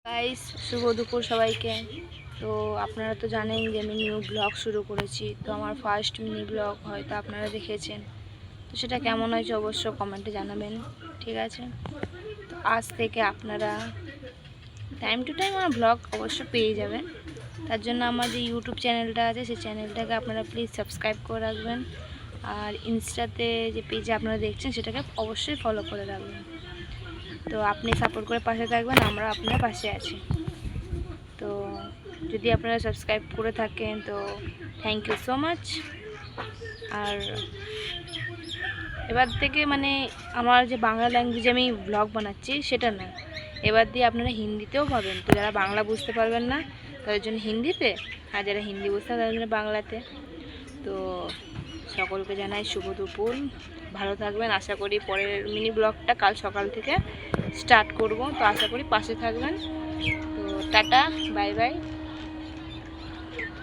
Guys, শুভ দুপুর সবাইকে। তো আপনারা তো জানেন যে আমি নিউ ব্লগ শুরু করেছি। তো আমার ফার্স্ট মিনি ব্লগ হয়তো আপনারা দেখেছেন, তো সেটা কেমন হয়েছে অবশ্য কমেন্টে জানাবেন, ঠিক আছে? তো আজ থেকে আপনারা টাইম টু টাইম আমার ব্লগ অবশ্য পেয়ে যাবেন। তার জন্য আমার যে ইউটিউব চ্যানেলটা আছে সেই চ্যানেলটাকে আপনারা প্লিজ সাবস্ক্রাইব করে রাখবেন, আর ইনস্টাতে যে পেজে আপনারা দেখছেন সেটাকে অবশ্যই ফলো করে রাখবেন। তো আপনি সাপোর্ট করে পাশে থাকবেন, আমরা আপনার পাশে আছি। তো যদি আপনারা সাবস্ক্রাইব করে থাকেন তো থ্যাংক ইউ সো মাচ। আর এবার থেকে আমার যে বাংলা ল্যাঙ্গুয়েজে আমি ব্লগ বানাচ্ছি সেটা না, এবার দিয়ে আপনারা হিন্দিতেও পাবেন। তো যারা বাংলা বুঝতে পারবেন না তাদের জন্য হিন্দিতে, আর যারা হিন্দি বুঝতে পারবেন তাদের জন্য বাংলাতে। তো সকলকে জানাই শুভ দুপুর, ভালো থাকবেন। আশা করি পরের মিনি ব্লগটা কাল সকাল থেকে স্টার্ট করব, তো আশা করি পাশে থাকবেন। তো টাটা, বাই বাই।